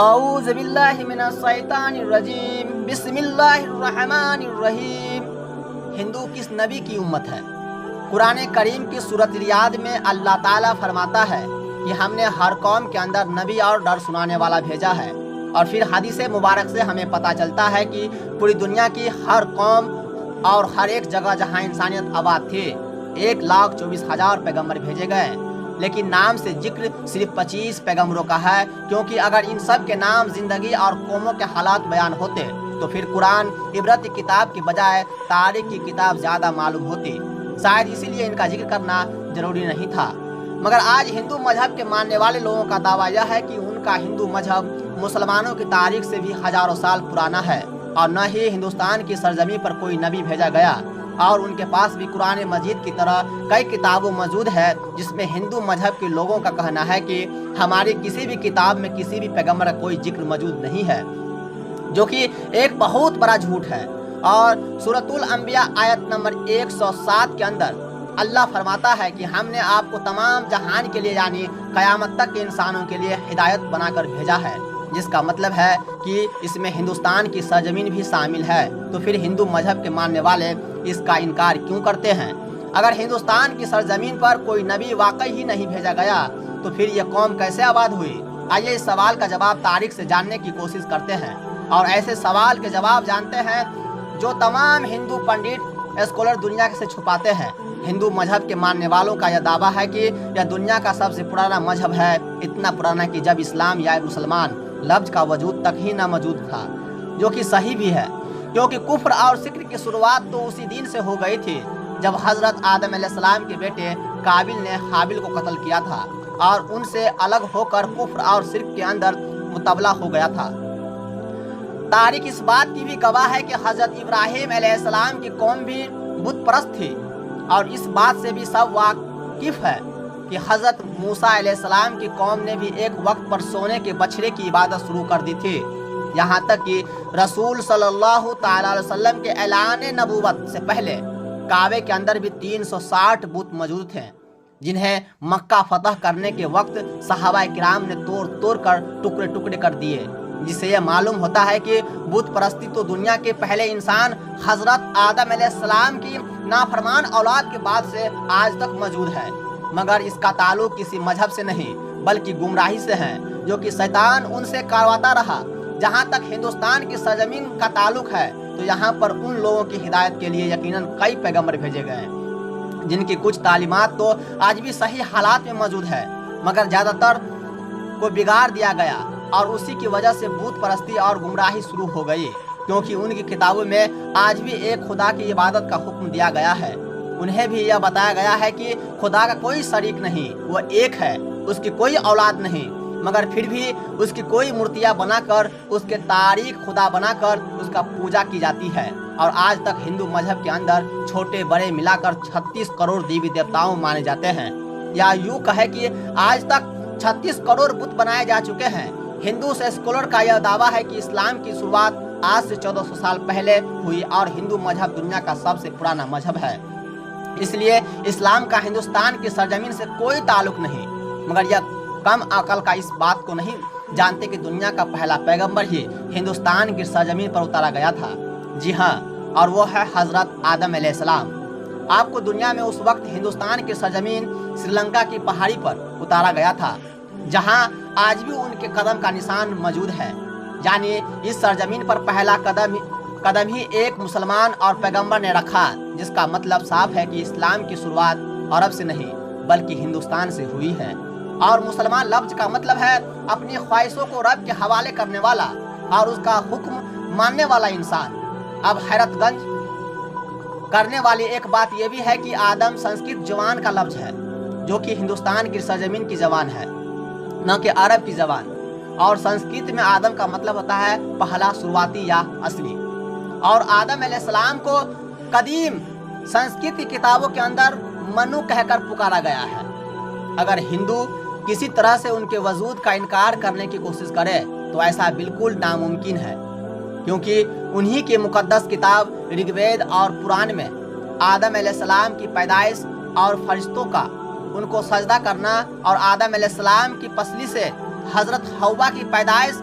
اعوذ باللہ من الشیطان الرجیم، بسم اللہ الرحمن الرحیم۔ ہندو کس نبی کی امت ہے؟ قرآن کریم کی سورۃ ریاض میں اللہ تعالیٰ فرماتا ہے کہ ہم نے ہر قوم کے اندر نبی اور ڈر سنانے والا بھیجا ہے۔ اور پھر حدیث مبارک سے ہمیں پتہ چلتا ہے کہ پوری دنیا کی ہر قوم اور ہر ایک جگہ جہاں انسانیت آباد تھی 1,24,000 پیغمبر بھیجے گئے، لیکن نام سے ذکر صرف 25 پیغمبروں کا ہے، کیونکہ اگر ان سب کے نام زندگی اور قوموں کے حالات بیان ہوتے تو پھر قرآن عبرت کی کتاب کی بجائے تاریخ کی کتاب زیادہ معلوم ہوتی، شاید اسی لیے ان کا ذکر کرنا ضروری نہیں تھا۔ مگر آج ہندو مذہب کے ماننے والے لوگوں کا دعویٰ یہ ہے کہ ان کا ہندو مذہب مسلمانوں کی تاریخ سے بھی ہزاروں سال پرانا ہے، اور نہ ہی ہندوستان کی سرزمین پر کوئی نبی بھیجا گیا، اور ان کے پاس بھی قرآن مجید کی طرح کئی کتابوں موجود ہے جس میں ہندو مذہب کے لوگوں کا کہنا ہے کہ ہماری کسی بھی کتاب میں کسی بھی پیغمبر کا کوئی ذکر موجود نہیں ہے، جو کہ ایک بہت بڑا جھوٹ ہے۔ اور سورۃ الانبیاء آیت نمبر 107 کے اندر اللہ فرماتا ہے کہ ہم نے آپ کو تمام جہان کے لیے یعنی قیامت تک کے انسانوں کے لیے ہدایت بنا کر بھیجا ہے، جس کا مطلب ہے کہ اس میں ہندوستان کی سرزمین بھی شامل ہے۔ تو پھر ہندو مذہب کے ماننے والے اس کا انکار کیوں کرتے ہیں؟ اگر ہندوستان کی سرزمین پر کوئی نبی واقعی ہی نہیں بھیجا گیا تو پھر یہ قوم کیسے آباد ہوئی؟ آئیے اس سوال کا جواب تاریخ سے جاننے کی کوشش کرتے ہیں، اور ایسے سوال کے جواب جانتے ہیں جو تمام ہندو پنڈت اسکالر دنیا سے چھپاتے ہیں۔ ہندو مذہب کے ماننے والوں کا یہ دعویٰ ہے کہ یہ دنیا کا سب سے پرانا مذہب ہے، اتنا پرانا کہ جب اسلام یا مسلمان لفظ کا وجود تک ہی نہ موجود تھا، جو کہ صحیح بھی ہے، کیونکہ کفر اور شرک کی شروعات تو اسی دن سے ہو گئی تھی جب حضرت آدم علیہ السلام کے بیٹے قابل نے حابل کو قتل کیا تھا اور ان سے الگ ہو کر کفر اور شرک کے اندر متبلا ہو گیا تھا۔ تاریخ اس بات کی بھی گواہ ہے کہ حضرت ابراہیم علیہ السلام کی قوم بھی بت پرست تھی، اور اس بات سے بھی سب واقف ہے کہ حضرت موسیٰ علیہ السلام کی قوم نے بھی ایک وقت پر سونے کے بچھڑے کی عبادت شروع کر دی تھی، یہاں تک کہ رسول صلی اللہ تعالی علیہ وسلم کے اعلان نبوت سے پہلے کعبے کے اندر بھی 360 بت موجود تھے، جنہیں مکہ فتح کرنے کے وقت صحابہ کرام نے توڑ توڑ کر ٹکڑے ٹکڑے کر دیے، جس سے یہ معلوم ہوتا ہے کہ بت پرستی تو دنیا کے پہلے انسان حضرت آدم علیہ السلام کی نافرمان اولاد کے بعد سے آج تک موجود ہے، مگر اس کا تعلق کسی مذہب سے نہیں بلکہ گمراہی سے ہے، جو کہ شیطان ان سے کرواتا رہا۔ جہاں تک ہندوستان کی سرزمین کا تعلق ہے تو یہاں پر ان لوگوں کی ہدایت کے لیے یقیناً کئی پیغمبر بھیجے گئے، جن کی کچھ تعلیمات تو آج بھی صحیح حالات میں موجود ہے، مگر زیادہ تر کو بگاڑ دیا گیا، اور اسی کی وجہ سے بت پرستی اور گمراہی شروع ہو گئی، کیونکہ ان کی کتابوں میں آج بھی ایک خدا کی عبادت کا حکم دیا گیا ہے۔ انہیں بھی یہ بتایا گیا ہے کہ خدا کا کوئی شریک نہیں، وہ ایک ہے، اس کی کوئی اولاد نہیں، مگر پھر بھی اس کی کوئی مورتیاں بنا کر اس کے تاریخ خدا بنا کر اس کا پوجا کی جاتی ہے۔ اور آج تک ہندو مذہب کے اندر چھوٹے بڑے ملا کر 36 کروڑ دیوی دیوتاؤں مانے جاتے ہیں، یا یوں کہے کہ آج تک 36 کروڑ بت بنائے جا چکے ہیں۔ ہندو سے اسکالر کا یہ دعویٰ ہے کہ اسلام کی شروعات آج سے 1400 سال پہلے ہوئی، اور ہندو مذہب دنیا کا سب سے پرانا مذہب ہے، اس لیے اسلام کا ہندوستان کی سرزمین سے کوئی تعلق نہیں۔ مگر یہ کم عقل کا اس بات کو نہیں جانتے کہ دنیا کا پہلا پیغمبر ہی ہندوستان کی سرزمین پر اتارا گیا تھا، جی ہاں، اور وہ ہے حضرت آدم علیہ السلام۔ آپ کو دنیا میں اس وقت ہندوستان کی سرزمین سری لنکا کی پہاڑی پر اتارا گیا تھا، جہاں آج بھی ان کے قدم کا نشان موجود ہے، یعنی اس سرزمین پر پہلا قدم ہی ایک مسلمان اور پیغمبر نے رکھا، جس کا مطلب صاف ہے کہ اسلام کی شروعات عرب سے نہیں بلکہ ہندوستان سے ہوئی ہے، اور مسلمان لفظ کا مطلب ہے اپنی خواہشوں کو رب کے حوالے کرنے والا اور اس کا حکم ماننے والا انسان۔ اب حیرت گنج کرنے والی ایک بات یہ بھی ہے کہ آدم سنسکرت زبان کا لفظ ہے، جو کہ ہندوستان کی سرزمین کی زبان ہے، نہ کہ عرب کی زبان، اور سنسکرت میں آدم کا مطلب ہوتا ہے پہلا، شروعاتی یا اصلی، اور آدم علیہ السلام کو قدیم سنسکرت کی کتابوں کے اندر منو کہہ کر پکارا گیا ہے۔ اگر ہندو کسی طرح سے ان کے وجود کا انکار کرنے کی کوشش کرے تو ایسا بالکل ناممکن ہے، کیونکہ انہی کی مقدس کتاب رگ وید اور پران میں آدم علیہ السلام کی پیدائش اور فرشتوں کا ان کو سجدہ کرنا، اور آدم علیہ السلام کی پسلی سے حضرت حوا کی پیدائش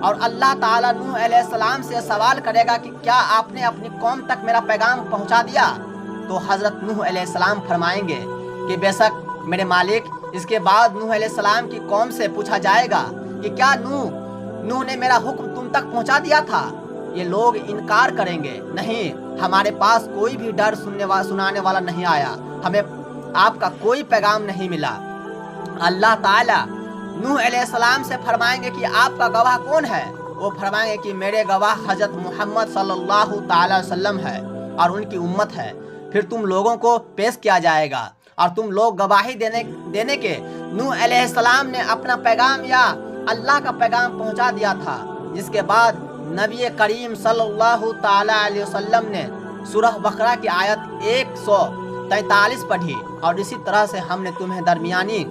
اور اللہ تعالیٰ نوح علیہ السلام سے سوال کرے گا کہ کیا آپ نے اپنی قوم تک میرا پیغام پہنچا دیا؟ تو حضرت نوح علیہ السلام فرمائیں گے کہ بے شک میرے مالک۔ اس کے بعد نوح علیہ السلام کی قوم سے پوچھا جائے گا کہ کیا نوح نے میرا حکم تم تک پہنچا دیا تھا؟ یہ لوگ انکار کریں گے، نہیں، ہمارے پاس کوئی بھی ڈر سنانے والا نہیں آیا، ہمیں آپ کا کوئی پیغام نہیں ملا۔ اللہ تعالیٰ نوح علیہ السلام سے فرمائیں گے کہ آپ کا گواہ کون ہے؟ وہ فرمائیں گے کہ میرے گواہ حضرت محمد صلی اللہ تعالی وسلم ہے اور ان کی امت ہے۔ پھر تم لوگوں کو پیش کیا جائے گا اور تم لوگ گواہی دینے کے نوح علیہ السلام نے اپنا پیغام یا اللہ کا پیغام پہنچا دیا تھا۔ جس کے بعد نبی کریم صلی اللہ تعالی علیہ وسلم نے سورہ بقرہ کی آیت 143 پڑھی، اور اسی طرح سے ہم نے تمہیں درمیانی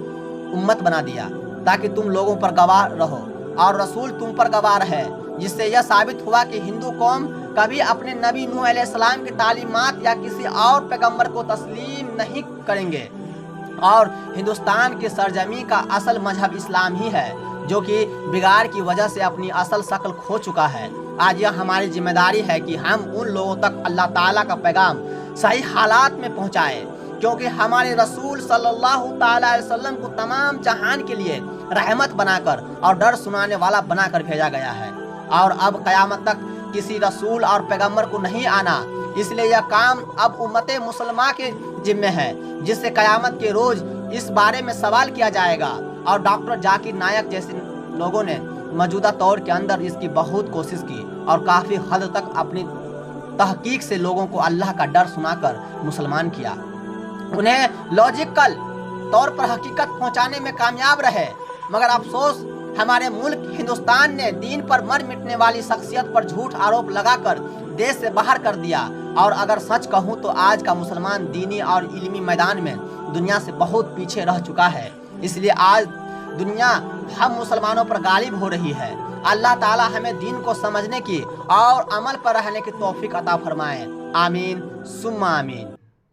امت بنا دیا تاکہ تم لوگوں پر گواہ رہو اور رسول تم پر گواہ رہے، جس سے یہ ثابت ہوا کہ ہندو قوم کبھی اپنے نبی نوح علیہ السلام کی تعلیمات یا کسی اور پیغمبر کو تسلیم نہیں کریں گے، اور ہندوستان کی سرزمین کا اصل مذہب اسلام ہی ہے، جو کہ بگاڑ کی وجہ سے اپنی اصل شکل کھو چکا ہے۔ آج یہ ہماری ذمہ داری ہے کہ ہم ان لوگوں تک اللہ تعالیٰ کا پیغام صحیح حالات میں پہنچائیں، کیونکہ ہمارے رسول صلی اللہ تعالی علیہ وسلم کو تمام جہان کے لیے رحمت بنا کر اور ڈر سنانے والا بنا کر بھیجا گیا ہے، اور اب قیامت تک کسی رسول اور پیغمبر کو نہیں آنا۔ اس لیے یہ کام اب امت مسلمہ کے ذمہ ہے، جس سے قیامت کے روز اس بارے میں سوال کیا جائے گا، اور ڈاکٹر ذاکر نائک جیسے لوگوں نے موجودہ دور کے اندر اس کی بہت کوشش کی اور کافی حد تک اپنی تحقیق سے لوگوں کو اللہ کا ڈر سنا کر مسلمان کیا، انہیں لاجیکل طور پر حقیقت پہنچانے میں کامیاب رہے۔ مگر افسوس، ہمارے ملک ہندوستان نے دین پر مر مٹنے والی شخصیت پر جھوٹ آروپ لگا کر دیش سے باہر کر دیا، اور اگر سچ کہوں تو آج کا مسلمان دینی اور علمی میدان میں دنیا سے بہت پیچھے رہ چکا ہے۔ اس لیے آج دنیا ہم مسلمانوں پر غالب ہو رہی ہے۔ اللہ تعالی ہمیں دین کو سمجھنے کی اور عمل پر رہنے کی توفیق عطا فرمائے، آمین ثم آمین۔